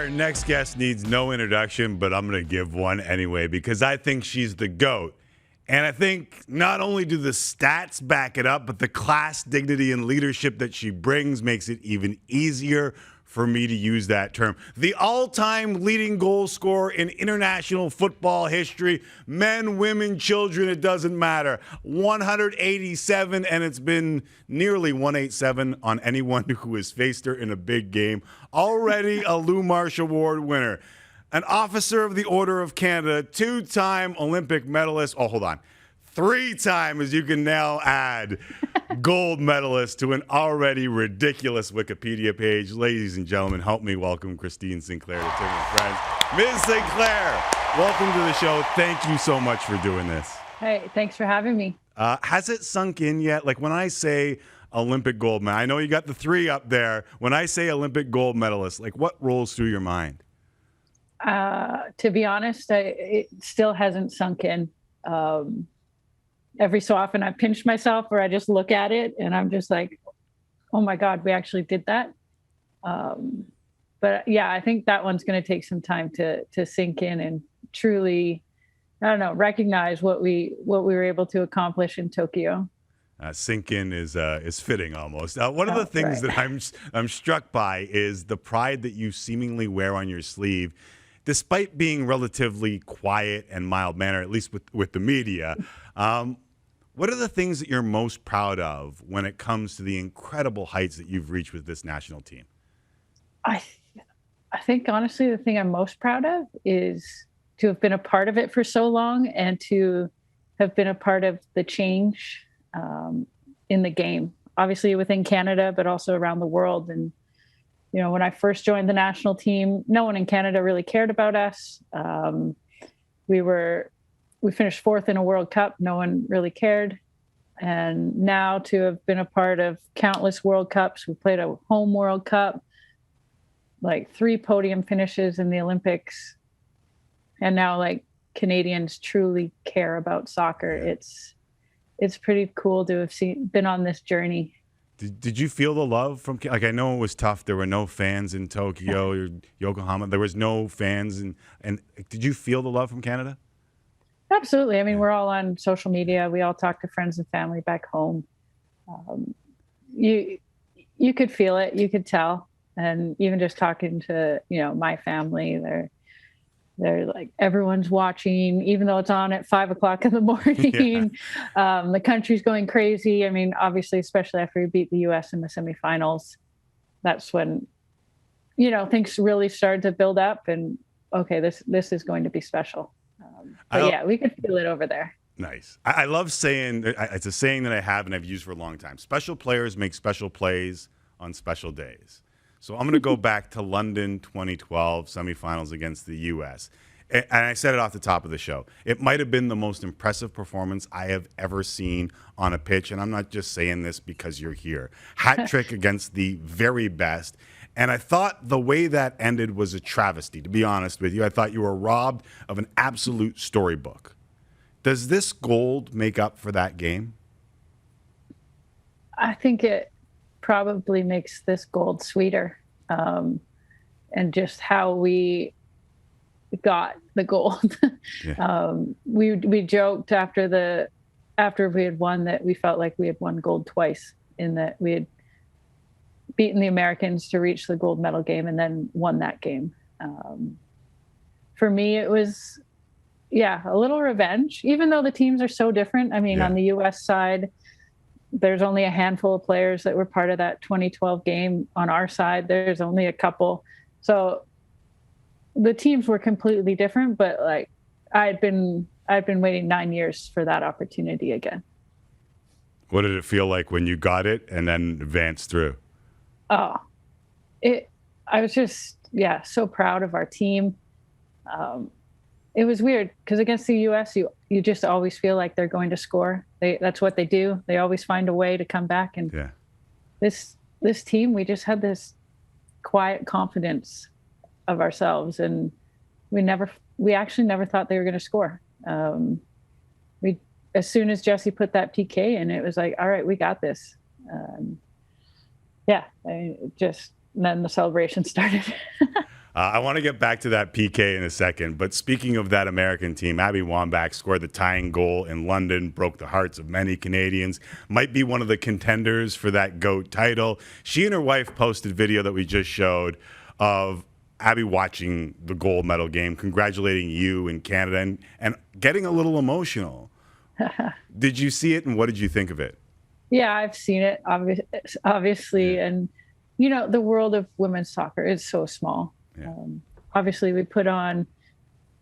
Our next guest needs no introduction, but I'm going to give one anyway because I think she's the GOAT. And I think not only do the stats back it up, but the class, dignity, and leadership that she brings makes it even easier for me to use that term. The all-time leading goal scorer in international football history, men, women, children, it doesn't matter. 187, and it's been nearly 187 on anyone who has faced her in a big game. Already a Lou Marsh Award winner. An officer of the Order of Canada, two-time Olympic medalist. Oh, hold on. Three-time, as you can now add, gold medalist to an already ridiculous Wikipedia page. Ladies and gentlemen, help me welcome Christine Sinclair to Tim and Friends. Ms. Sinclair, welcome to the show. Thank you so much for doing this. Hey, thanks for having me. Has it sunk in yet? Like when I say Olympic gold medal, I know you got the three up there. When I say Olympic gold medalist, like what rolls through your mind? To be honest, it still hasn't sunk in. Every so often I pinch myself or I just look at it and I'm just like, oh my God, we actually did that. But yeah, I think that one's going to take some time to sink in and truly, I don't know, recognize what we were able to accomplish in Tokyo. Sink in is fitting almost. One of the things that I'm struck by is the pride that you seemingly wear on your sleeve, despite being relatively quiet and mild-mannered, at least with the media. What are the things that you're most proud of when it comes to the incredible heights that you've reached with this national team? I think, honestly, the thing I'm most proud of is to have been a part of it for so long and to have been a part of the change in the game, obviously within Canada, but also around the world. And, you know, when I first joined the national team, no one in Canada really cared about us. We finished fourth in a World Cup. No one really cared. And now to have been a part of countless World Cups, we played a home World Cup, like 3 podium finishes in the Olympics. And now like Canadians truly care about soccer. It's pretty cool to have been on this journey. Did you feel the love from, like, I know it was tough. There were no fans in Tokyo or Yokohama. There was no fans. And did you feel the love from Canada? Absolutely. I mean, we're all on social media. We all talk to friends and family back home. You could feel it. You could tell. And even just talking to, my family, they're like, everyone's watching, even though it's on at 5:00 in the morning. Yeah. The country's going crazy. I mean, obviously, especially after we beat the U.S. in the semifinals, that's when, things really started to build up and, okay, this is going to be special. But yeah, we could feel it over there. Nice. I love saying, it's a saying that I have and I've used for a long time. Special players make special plays on special days. So I'm going to go back to London 2012 semifinals against the U.S. And I said it off the top of the show. It might have been the most impressive performance I have ever seen on a pitch. And I'm not just saying this because you're here. Hat trick against the very best. And I thought the way that ended was a travesty, to be honest with you. I thought you were robbed of an absolute storybook. Does this gold make up for that game? I think it probably makes this gold sweeter. And just how we got the gold. Yeah. We joked after we had won that we felt like we had won gold twice, in that we had beaten the Americans to reach the gold medal game and then won that game. For me, it was, a little revenge, even though the teams are so different. I mean, on the U.S. side, there's only a handful of players that were part of that 2012 game. On our side, there's only a couple. So the teams were completely different, but like I'd been waiting 9 years for that opportunity again. What did it feel like when you got it and then advanced through? Oh, I was just, so proud of our team. It was weird because against the U.S., you just always feel like they're going to score. That's what they do. They always find a way to come back. And this team, we just had this quiet confidence of ourselves, and we actually never thought they were going to score. As soon as Jesse put that PK in, it was like, all right, we got this. Then the celebration started. I want to get back to that PK in a second, but speaking of that American team, Abby Wambach scored the tying goal in London, broke the hearts of many Canadians, might be one of the contenders for that GOAT title. She and her wife posted video that we just showed of Abby watching the gold medal game, congratulating you in Canada and getting a little emotional. Did you see it, and what did you think of it? Yeah, I've seen it, obviously. Yeah. And, you know, the world of women's soccer is so small. Yeah. Obviously, we put on,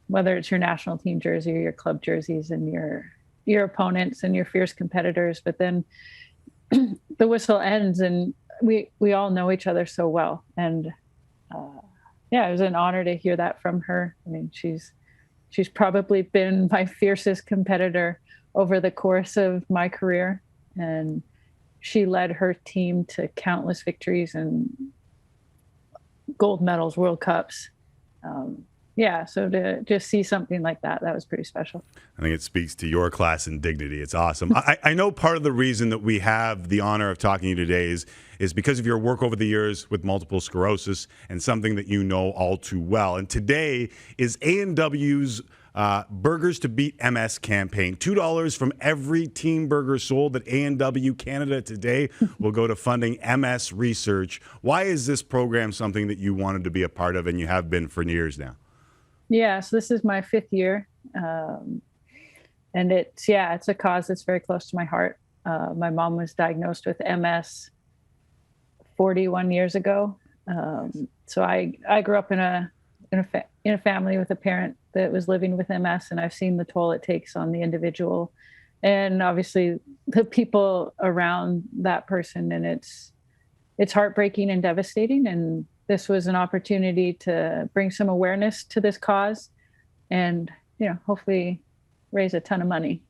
whether it's your national team jersey or your club jerseys, and your opponents and your fierce competitors, but then the whistle ends and we all know each other so well. And yeah, it was an honor to hear that from her. I mean, she's probably been my fiercest competitor over the course of my career, and she led her team to countless victories and gold medals, World Cups. Yeah, so to just see something like that was pretty special. I think it speaks to your class and dignity. It's awesome. I know part of the reason that we have the honor of talking to you today is because of your work over the years with multiple sclerosis and something that you know all too well. And today is A&W's Burgers to Beat MS campaign. $2 from every team burger sold at A&W Canada today will go to funding MS research. Why is this program something that you wanted to be a part of and you have been for years now? Yeah, so this is my 5th year. And it's a cause that's very close to my heart. My mom was diagnosed with MS 41 years ago. So I grew up in a family with a parent that was living with MS, and I've seen the toll it takes on the individual and obviously the people around that person. And it's heartbreaking and devastating. And this was an opportunity to bring some awareness to this cause and, hopefully raise a ton of money.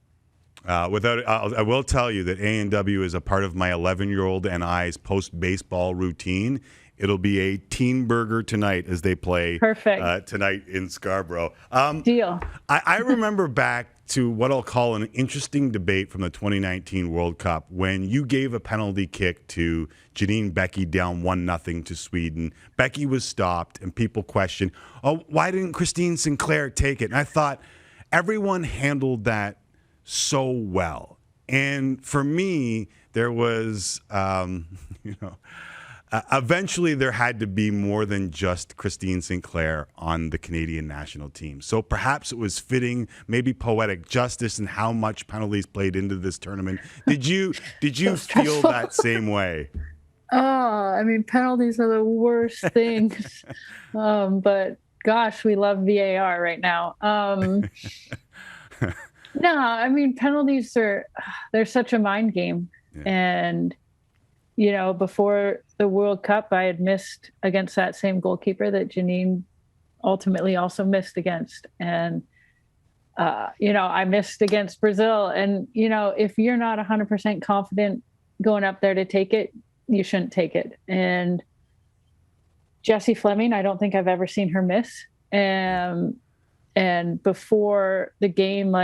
I will tell you that A&W is a part of my 11-year-old and I's post-baseball routine. It'll be a teen burger tonight as they play tonight in Scarborough. Deal. I remember back to what I'll call an interesting debate from the 2019 World Cup when you gave a penalty kick to Janine Becky down 1-0 to Sweden. Becky was stopped, and people questioned, why didn't Christine Sinclair take it? And I thought everyone handled that so well. And for me, there was, eventually there had to be more than just Christine Sinclair on the Canadian national team. So perhaps it was fitting, maybe poetic justice in how much penalties played into this tournament. Did you feel that same way? Oh, I mean, penalties are the worst things. But gosh, we love VAR right now. No, I mean, penalties they're such a mind game. Yeah. And, before the World Cup, I had missed against that same goalkeeper that Janine ultimately also missed against. And, I missed against Brazil. And, if you're not 100% confident going up there to take it, you shouldn't take it. And Jessie Fleming, I don't think I've ever seen her miss. And before the game,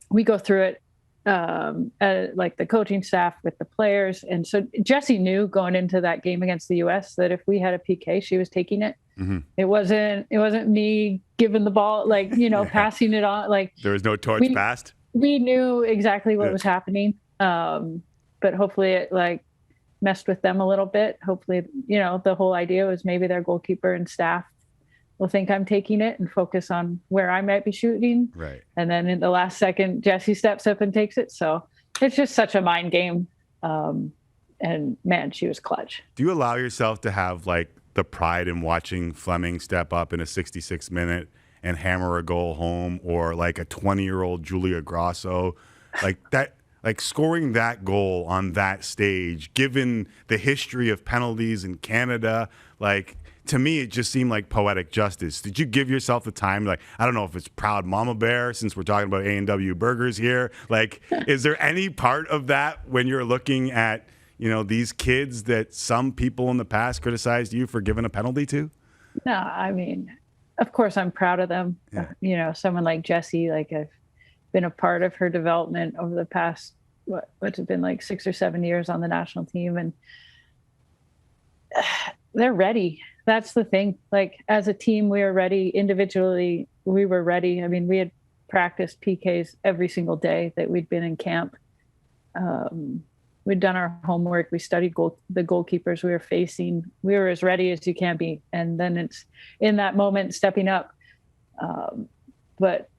we go through it, the coaching staff with the players. And so Jessie knew going into that game against the US that if we had a PK, she was taking it. Mm-hmm. It wasn't me giving the ball, passing it on. There was no torch passed. We knew exactly what was happening. But hopefully it messed with them a little bit. Hopefully, the whole idea was maybe their goalkeeper and staff will think I'm taking it and focus on where I might be shooting. Right. And then in the last second, Jessie steps up and takes it. So it's just such a mind game. And man, she was clutch. Do you allow yourself to have the pride in watching Fleming step up in a 66 minute and hammer a goal home, or a 20-year-old Julia Grosso, that? Scoring that goal on that stage, given the history of penalties in Canada, to me, it just seemed like poetic justice. Did you give yourself the time? I don't know if it's proud mama bear, since we're talking about A&W burgers here. Is there any part of that when you're looking at, these kids that some people in the past criticized you for giving a penalty to? No, I mean, of course I'm proud of them. Yeah. Someone like Jessie, I've been a part of her development over the past, what's it been 6 or 7 years on the national team. And they're ready. That's the thing. Like as a team, we were ready. Individually, we were ready. I mean, we had practiced PKs every single day that we'd been in camp. We'd done our homework. We studied the goalkeepers we were facing. We were as ready as you can be. And then it's in that moment stepping up. But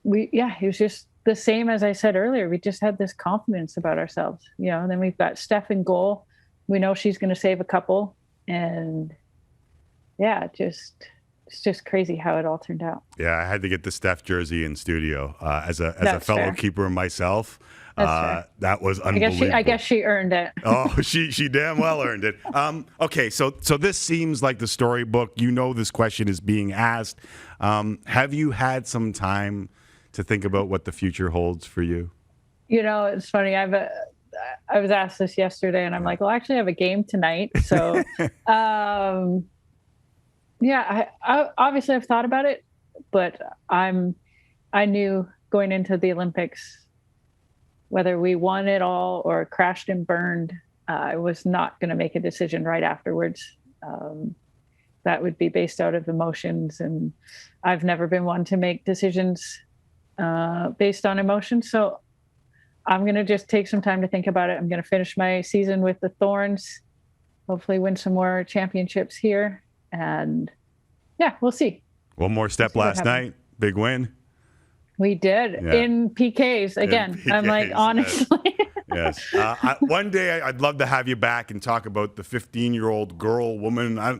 it was just the same as I said earlier. We just had this confidence about ourselves, and then we've got Steph in goal. We know she's going to save a couple. And it's just crazy how it all turned out. Yeah, I had to get the Steph jersey in studio as a That's fellow fair. keeper myself. That's fair. That was unbelievable. I guess she earned it. Oh, she damn well earned it. Okay, so this seems like the storybook. This question is being asked. Have you had some time to think about what the future holds for you? It's funny. I was asked this yesterday, and I'm like, well, actually, I have a game tonight. So, I obviously I've thought about it, but I knew going into the Olympics, whether we won it all or crashed and burned, I was not going to make a decision right afterwards. That would be based out of emotions, and I've never been one to make decisions based on emotion. So I'm going to just take some time to think about it. I'm going to finish my season with the Thorns, hopefully win some more championships here. And we'll see. One more step last night. Big win. We did in PKs again. In PKs, I'm like, honestly. Yes. One day I'd love to have you back and talk about the 15-year-old woman.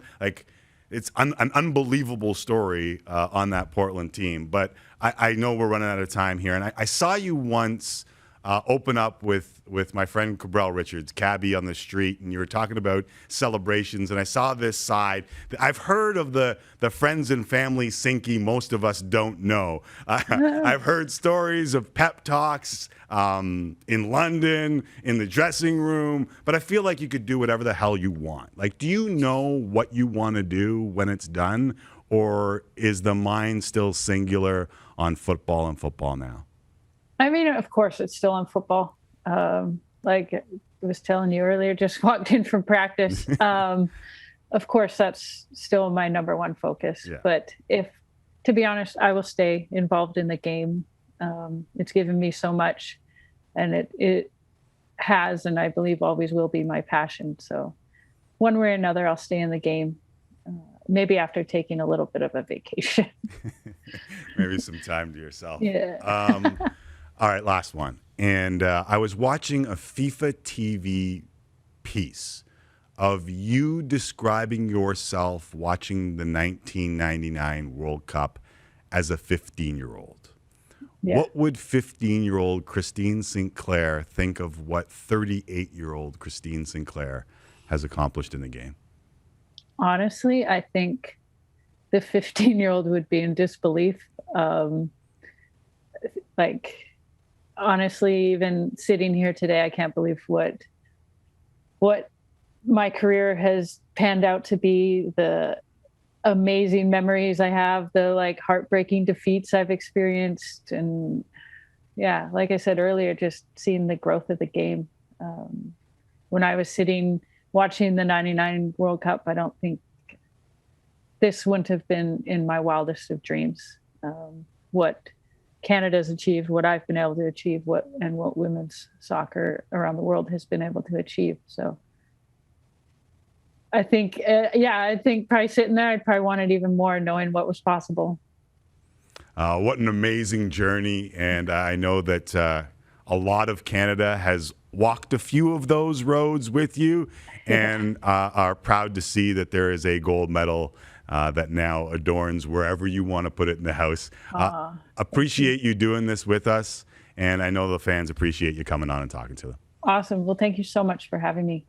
It's an unbelievable story on that Portland team. But I know we're running out of time here. And I saw you once open up with my friend Cabral Richards, cabbie on the street, and you were talking about celebrations, and I saw this side. I've heard of the friends and family sinky most of us don't know. I've heard stories of pep talks in London, in the dressing room, but I feel like you could do whatever the hell you want. Like, do you know what you want to do when it's done, or is the mind still singular on football and football now? I mean, of course, it's still on football. Like I was telling you earlier, just walked in from practice. Of course, that's still my number one focus. Yeah. But to be honest, I will stay involved in the game. It's given me so much, and it has, and I believe always will be, my passion. So one way or another, I'll stay in the game. Maybe after taking a little bit of a vacation. Maybe some time to yourself. Yeah. All right, last one. And I was watching a FIFA TV piece of you describing yourself watching the 1999 World Cup as a 15-year-old. Yeah. What would 15-year-old Christine Sinclair think of what 38-year-old Christine Sinclair has accomplished in the game? Honestly, I think the 15-year-old would be in disbelief. Honestly, even sitting here today, I can't believe what my career has panned out to be, the amazing memories I have, the heartbreaking defeats I've experienced. And like I said earlier, just seeing the growth of the game. When I was sitting watching the 99 World Cup, I don't think this wouldn't have been in my wildest of dreams. What Canada's achieved, what I've been able to achieve, what women's soccer around the world has been able to achieve. So I think, probably sitting there, I'd probably want it even more, knowing what was possible. What an amazing journey. And I know that a lot of Canada has walked a few of those roads with you, and are proud to see that there is a gold medal that now adorns wherever you want to put it in the house. Appreciate you doing this with us, and I know the fans appreciate you coming on and talking to them. Awesome. Well, thank you so much for having me.